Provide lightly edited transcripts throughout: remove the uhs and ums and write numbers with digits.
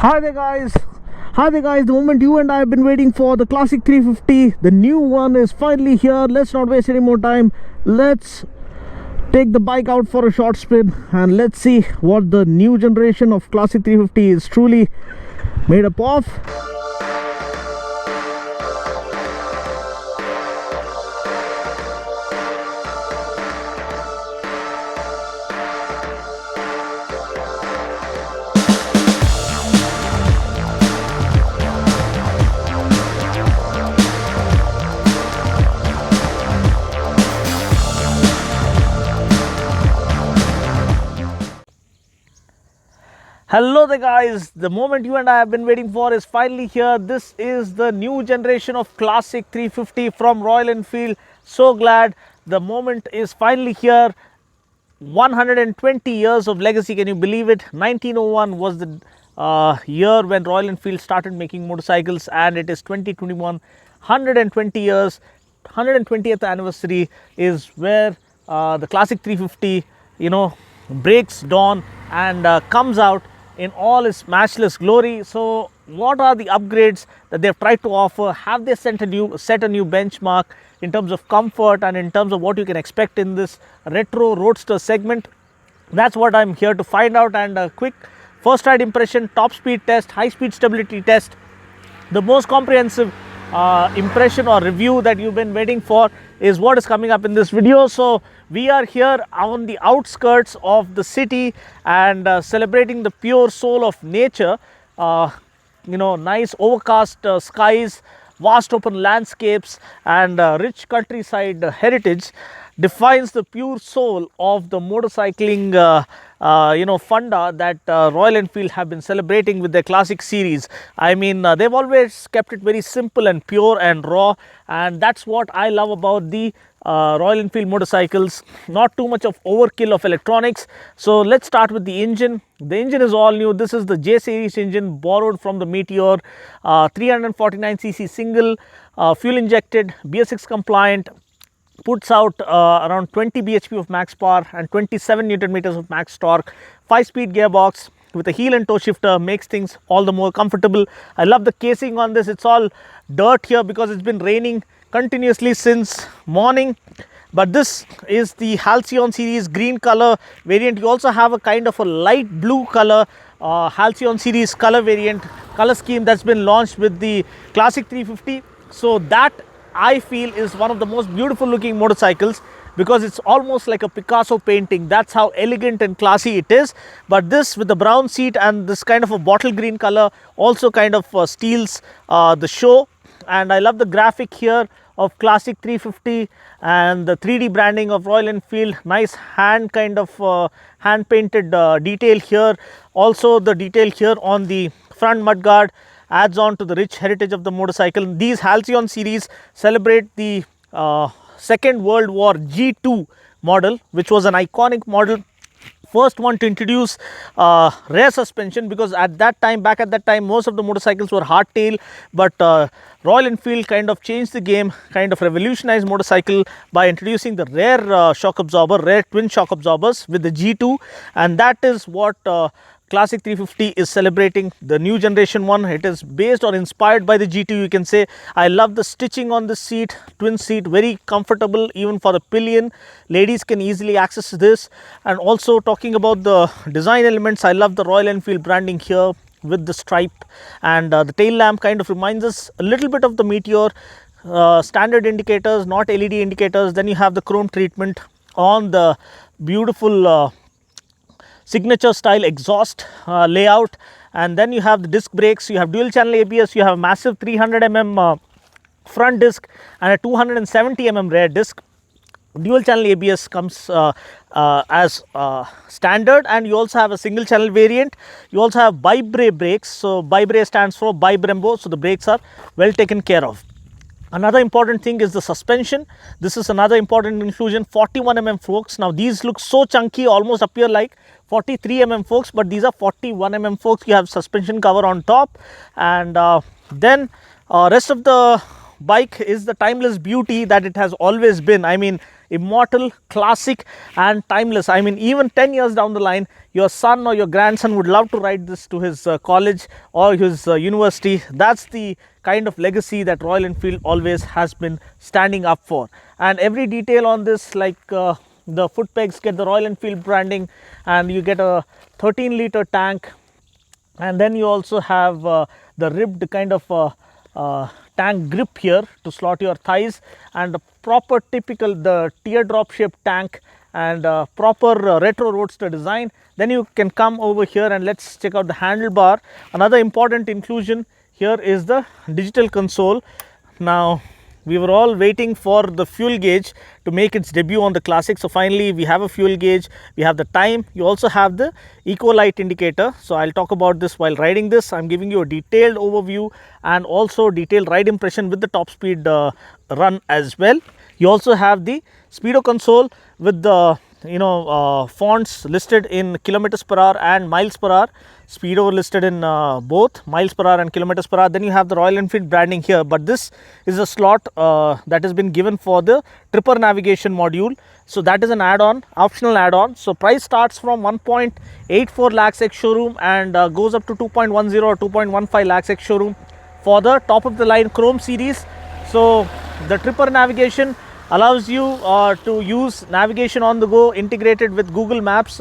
Hi there guys. The moment you and I have been waiting for, the classic 350, the new one is finally here. Let's not waste any more time. Let's take the bike out for a short spin and let's see what the new generation of classic 350 is truly made up of. Hello there guys, the moment you and I have been waiting for is finally here. This is the new generation of classic 350 from Royal Enfield. So glad the moment is finally here. 120 years of legacy, can you believe it? 1901 was the year when Royal Enfield started making motorcycles, and it is 2021. 120 years, 120th anniversary is where the classic 350 breaks dawn and comes out in all its matchless glory. So what are the upgrades that they've tried to offer? Have they set a new benchmark in terms of comfort and in terms of what you can expect in this retro roadster segment? That's what I'm here to find out. And a quick first ride impression, top speed test, high speed stability test, the most comprehensive impression or review that you've been waiting for is what is coming up in this video. So we are here on the outskirts of the city and celebrating the pure soul of nature. Nice overcast skies, vast open landscapes and rich countryside heritage defines the pure soul of the motorcycling funda that Royal Enfield have been celebrating with their classic series. I mean, they've always kept it very simple and pure and raw, and that's what I love about the Royal Enfield motorcycles. Not too much of overkill of electronics. So let's start with the engine. The engine is all new. This is the J series engine borrowed from the Meteor, 349cc single, fuel injected, BS6 compliant, puts out around 20 bhp of max power and 27 newton meters of max torque. 5-speed gearbox with a heel and toe shifter makes things all the more comfortable. I love the casing on this. It's all dirt here because it's been raining continuously since morning. But this is the Halcyon series green color variant. You also have a kind of a light blue color Halcyon series color scheme that's been launched with the classic 350. So that I feel is one of the most beautiful looking motorcycles because it's almost like a Picasso painting. That's how elegant and classy it is. But this with the brown seat and this kind of a bottle green color also kind of steals the show. And I love the graphic here of classic 350 and the 3D branding of Royal Enfield. Nice hand painted detail here. Also the detail here on the front mudguard adds on to the rich heritage of the motorcycle. These Halcyon series celebrate the Second World War G2 model, which was an iconic model. First one to introduce rear suspension, because back at that time, most of the motorcycles were hardtail, but Royal Enfield kind of changed the game, kind of revolutionized motorcycle by introducing the rear rear twin shock absorbers with the G2, and that is what Classic 350 is celebrating, the new generation one. It is based or inspired by the G2, you can say. I love the stitching on the seat, twin seat, very comfortable even for the pillion. Ladies can easily access this. And also talking about the design elements, I love the Royal Enfield branding here with the stripe, and the tail lamp kind of reminds us a little bit of the Meteor. Standard indicators, not LED indicators. Then you have the chrome treatment on the beautiful signature style exhaust layout, and then you have the disc brakes. You have dual channel ABS, you have a massive 300mm front disc and a 270mm rear disc. Dual channel ABS comes as standard, and you also have a single channel variant. You also have bi-bray brakes. So bi-bray stands for bi-brembo, so the brakes are well taken care of. Another important thing is the suspension. This is another important inclusion, 41mm forks. Now these look so chunky, almost appear like 43mm forks, but these are 41mm forks. You have suspension cover on top, and then rest of the bike is the timeless beauty that it has always been. I mean, immortal, classic and timeless. I mean, even 10 years down the line, your son or your grandson would love to ride this to his college or his university. That's the kind of legacy that Royal Enfield always has been standing up for. And every detail on this, like the foot pegs get the Royal Enfield branding, and you get a 13-liter tank, and then you also have the ribbed kind of tank grip here to slot your thighs, and a proper typical the teardrop shaped tank, and proper retro roadster design. Then you can come over here and let's check out the handlebar. Another important inclusion here is the digital console. Now, we were all waiting for the fuel gauge to make its debut on the Classic. So finally we have a fuel gauge, we have the time, you also have the eco light indicator. So I'll talk about this while riding this. I'm giving you a detailed overview and also detailed ride impression with the top speed run as well. You also have the speedo console with the fonts listed in kilometers per hour and miles per hour. Speedo listed in both miles per hour and kilometers per hour. Then you have the Royal Enfield branding here, but this is a slot that has been given for the tripper navigation module. So that is an add-on, optional add-on. So price starts from 1.84 lakhs ex showroom and goes up to 2.10 or 2.15 lakhs ex showroom for the top of the line Chrome series. So the tripper navigation allows you to use navigation on the go integrated with Google Maps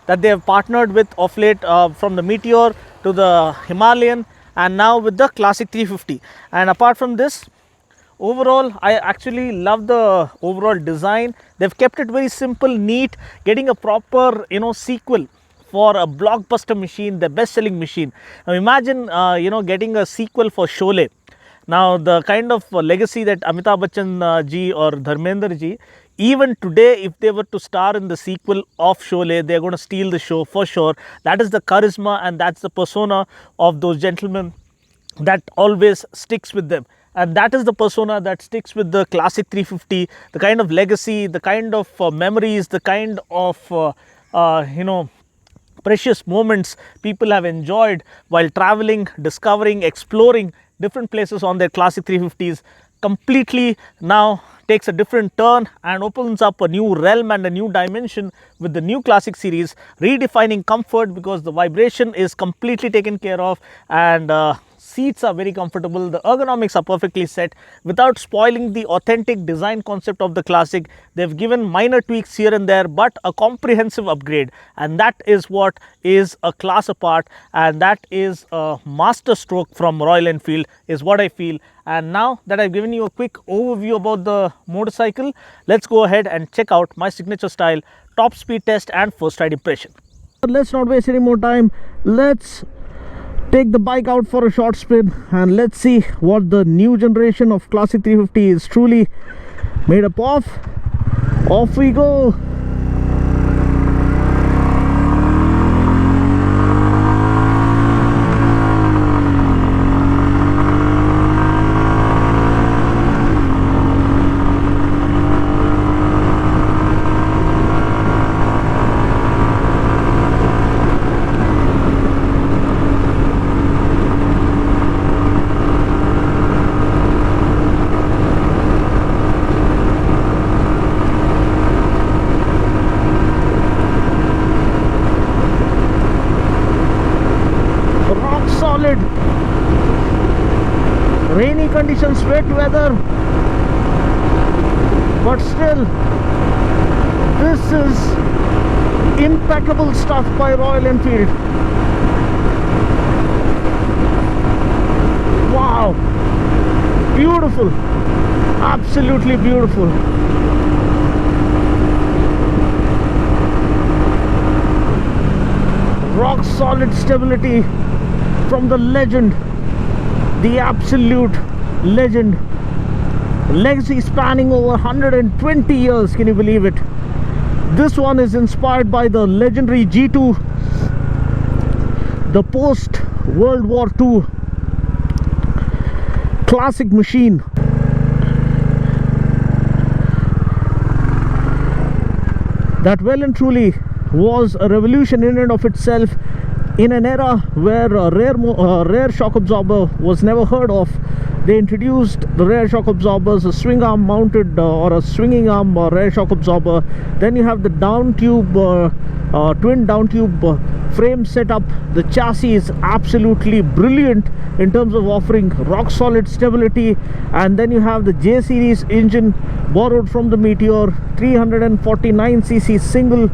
that they have partnered with of late, from the Meteor to the Himalayan and now with the Classic 350. And apart from this, overall I actually love the overall design. They've kept it very simple, neat, getting a proper sequel for a blockbuster machine, the best selling machine. Now imagine getting a sequel for Sholay. Now the kind of legacy that Amitabh Bachchan ji or Dharmender ji, even today if they were to star in the sequel of Sholay, they are going to steal the show for sure. That is the charisma and that's the persona of those gentlemen that always sticks with them. And that is the persona that sticks with the Classic 350, the kind of legacy, the kind of memories, the kind of precious moments people have enjoyed while traveling, discovering, exploring different places on their Classic 350s. Completely now takes a different turn and opens up a new realm and a new dimension with the new Classic series, redefining comfort because the vibration is completely taken care of, and seats are very comfortable, the ergonomics are perfectly set without spoiling the authentic design concept of the Classic. They've given minor tweaks here and there, but a comprehensive upgrade, and that is what is a class apart, and that is a master stroke from Royal Enfield is what I feel. And now that I've given you a quick overview about the motorcycle, let's go ahead and check out my signature style top speed test and first ride impression. Let's not waste any more time. Let's take the bike out for a short spin and let's see what the new generation of Classic 350 is truly made up of. Off we go. Rainy conditions, wet weather, but still this is impeccable stuff by Royal Enfield. Wow, beautiful, absolutely beautiful. Rock solid stability from the legend, the absolute legend. Legacy spanning over 120 years, can you believe it? This one is inspired by the legendary G2, the post World War II classic machine. That well and truly was a revolution in and of itself, in an era where rare shock absorber was never heard of. They introduced the rear shock absorbers, a swing arm mounted or a swinging arm rear shock absorber. Then you have the down tube, twin down tube frame setup. The chassis is absolutely brilliant in terms of offering rock solid stability. And then you have the J series engine borrowed from the Meteor, 349cc single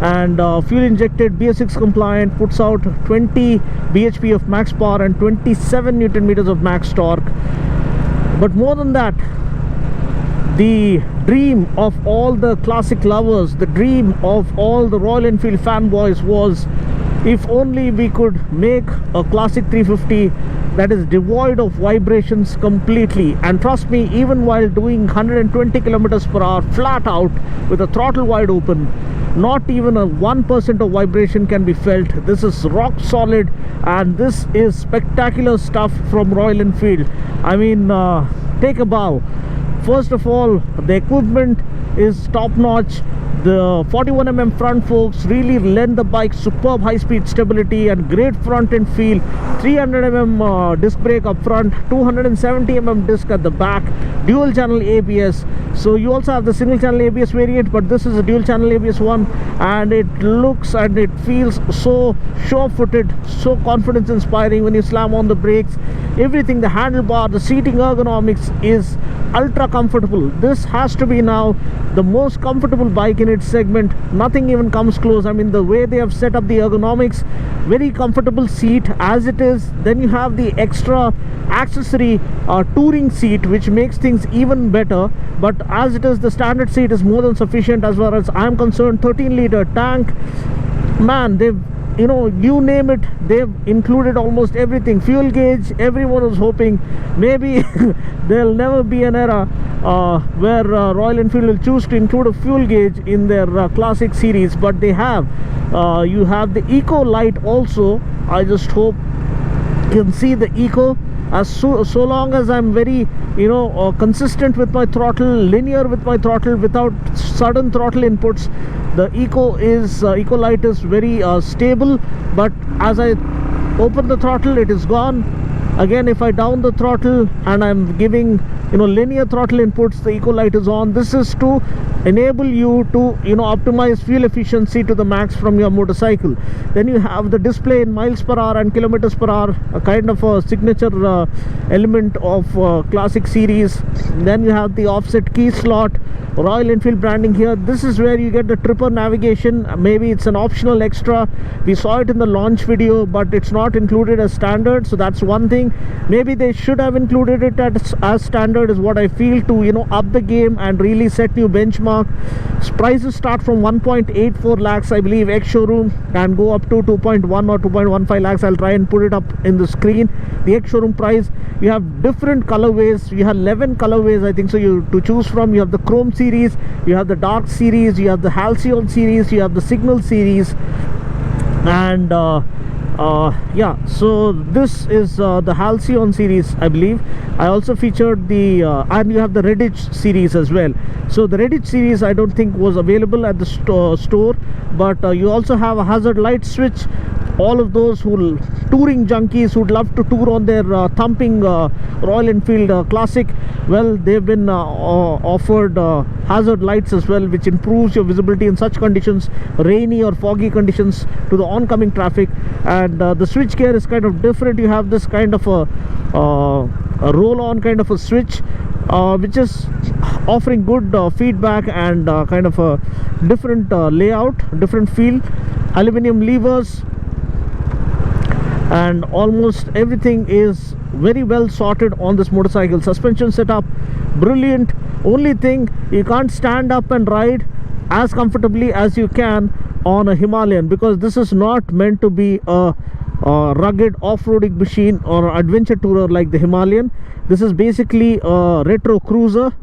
and fuel injected, BS6 compliant, puts out 20 bhp of max power and 27 newton meters of max torque. But more than that, the dream of all the classic lovers, the dream of all the Royal Enfield fanboys was, if only we could make a classic 350 that is devoid of vibrations completely. And trust me, even while doing 120 kilometers per hour flat out with the throttle wide open, not even a 1% of vibration can be felt. This is rock solid, and this is spectacular stuff from Royal Enfield. I mean, take a bow. First of all, the equipment is top notch. The 41mm front forks really lend the bike superb high-speed stability and great front-end feel. 300mm disc brake up front, 270mm disc at the back, dual-channel ABS. So you also have the single-channel ABS variant, but this is a dual-channel ABS one, and it looks and it feels so sure-footed, so confidence-inspiring when you slam on the brakes. Everything, the handlebar, the seating ergonomics is ultra comfortable. This has to be now the most comfortable bike in its segment. Nothing even comes close. I mean, the way they have set up the ergonomics, very comfortable seat as it is. Then you have the extra accessory touring seat, which makes things even better. But as it is, the standard seat is more than sufficient as far as I'm concerned. 13-liter tank, man, they've, you know, you name it, they've included almost everything. Fuel gauge, everyone was hoping maybe there'll never be an era where Royal Enfield will choose to include a fuel gauge in their classic series, but they have. You have the Eco Light also. I just hope you can see the Eco. So long as I'm very, you know, consistent with my throttle, linear with my throttle, without sudden throttle inputs, the Eco Light is very stable. But as I open the throttle, it is gone. Again, if I down the throttle and I'm giving, you know, linear throttle inputs, the Eco Light is on. This is to enable you to, you know, optimize fuel efficiency to the max from your motorcycle. Then you have the display in miles per hour and kilometers per hour, a kind of a signature element of classic series. Then you have the offset key slot, Royal Enfield branding here. This is where you get the tripper navigation. Maybe it's an optional extra. We saw it in the launch video, but it's not included as standard, so that's one thing. Maybe they should have included it as standard, is what I feel, to, you know, up the game and really set new benchmark. Prices start from 1.84 lakhs, I believe, ex-showroom, and go up to 2.1 or 2.15 lakhs. I'll try and put it up in the screen. The ex-showroom price, you have different colorways. You have 11 colorways, I think, so you to choose from. You have the Chrome series, you have the Dark series, you have the Halcyon series, you have the Signal series, and yeah, so this is the Halcyon series, I believe. I also featured the and you have the Redditch series as well. So the Redditch series I don't think was available at the store, but you also have a hazard light switch. All of those who touring junkies who'd love to tour on their thumping Royal Enfield Classic, well, they've been offered hazard lights as well, which improves your visibility in such conditions, rainy or foggy conditions, to the oncoming traffic. And the switch gear is kind of different. You have this kind of a roll-on kind of a switch, which is offering good feedback and kind of a different layout, different feel. Aluminum levers, and almost everything is very well sorted on this motorcycle. Suspension setup, brilliant. Only thing, you can't stand up and ride as comfortably as you can on a Himalayan, because this is not meant to be a rugged off-roading machine or adventure tourer like the Himalayan. This is basically a retro cruiser,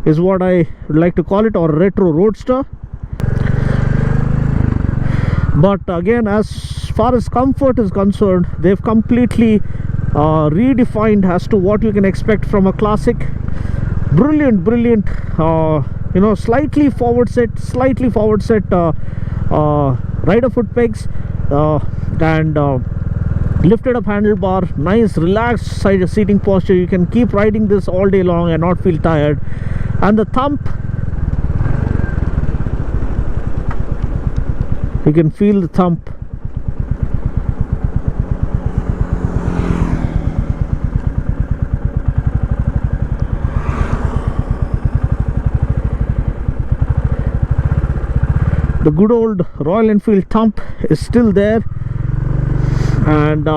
is what I would like to call it, or retro roadster. But again, as far as comfort is concerned, they've completely redefined as to what you can expect from a classic. Brilliant, you know, slightly forward set rider foot pegs, and lifted up handlebar, nice relaxed side seating posture. You can keep riding this all day long and not feel tired. And the thump, you can feel the thump. The good old Royal Enfield thump is still there, and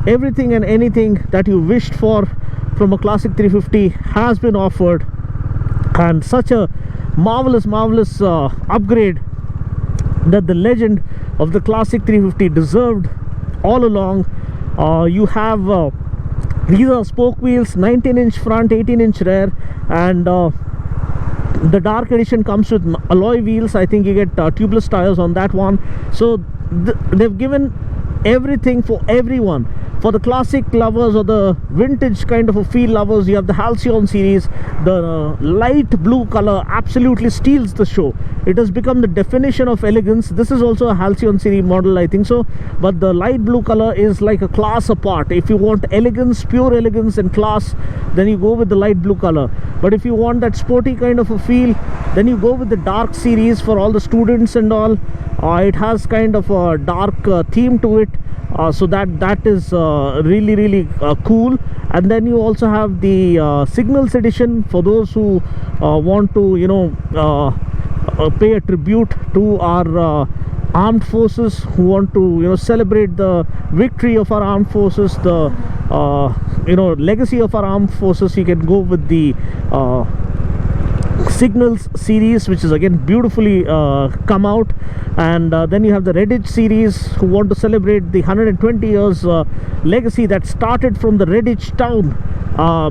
everything and anything that you wished for from a classic 350 has been offered, and such a marvelous upgrade that the legend of the classic 350 deserved all along. You have these are spoke wheels, 19-inch front, 18-inch rear, and the dark edition comes with alloy wheels. I think you get tubeless tires on that one. So they've given everything for everyone. For the classic lovers or the vintage kind of a feel lovers, you have the Halcyon series. The light blue color absolutely steals the show. It has become the definition of elegance. This is also a Halcyon series model, I think so, but the light blue color is like a class apart. If you want elegance, pure elegance and class, then you go with the light blue color. But if you want that sporty kind of a feel, then you go with the dark series for all the students and all. It has kind of a dark theme to it. So that is really cool. And then you also have the Signals edition for those who want to, you know, pay a tribute to our armed forces, who want to, you know, celebrate the victory of our armed forces, the you know, legacy of our armed forces. You can go with the Signals series, which is again beautifully come out. And then you have the Redditch series, who want to celebrate the 120 years legacy that started from the Redditch town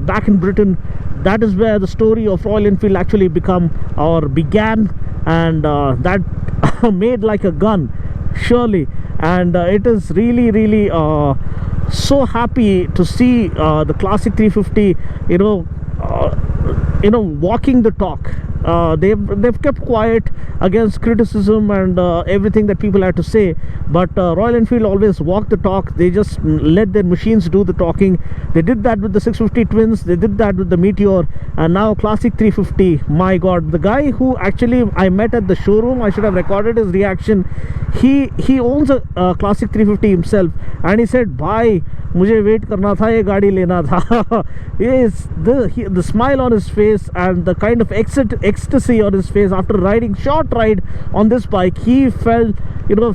back in Britain. That is where the story of Royal Enfield actually began, and that made like a gun, surely. And it is really so happy to see the classic 350, you know, walking the talk. They've kept quiet against criticism and everything that people had to say, but Royal Enfield always walked the talk. They just let their machines do the talking. They did that with the 650 Twins, they did that with the Meteor, and now classic 350. My god, the guy who actually I met at the showroom, I should have recorded his reaction. He owns a classic 350 himself, and he said, bhai, मुझे wait करना था, ये गाड़ी लेना था. Yes, the smile on his face and the kind of ecstasy on his face after riding short ride on this bike. He felt, you know,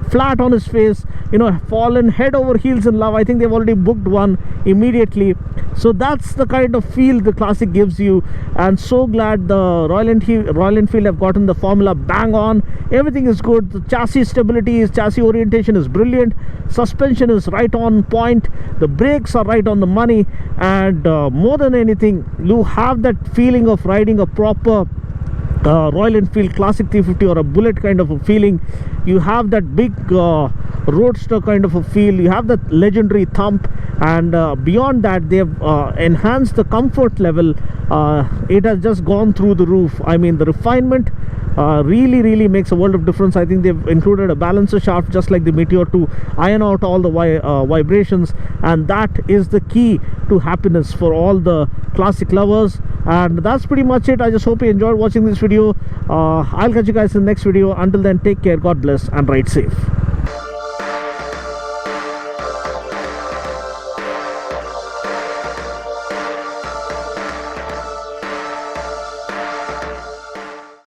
flat on his face, you know, fallen head over heels in love. I think they've already booked one immediately. So that's the kind of feel the classic gives you, and so glad the Royal Enfield have gotten the formula bang on. Everything is good. The chassis stability, chassis orientation is brilliant. Suspension is right on point. The brakes are right on the money, and more than anything, you have that feeling of riding a proper Royal Enfield classic 350 or a bullet kind of a feeling. You have that big roadster kind of a feel. You have that legendary thump, and beyond that, they've enhanced the comfort level. It has just gone through the roof. I mean, the refinement really makes a world of difference. I think they've included a balancer shaft just like the Meteor to iron out all the vibrations, and that is the key to happiness for all the classic lovers. And that's pretty much it. I just hope you enjoyed watching this video. I'll catch you guys in the next video. Until then, take care, God bless, and ride safe.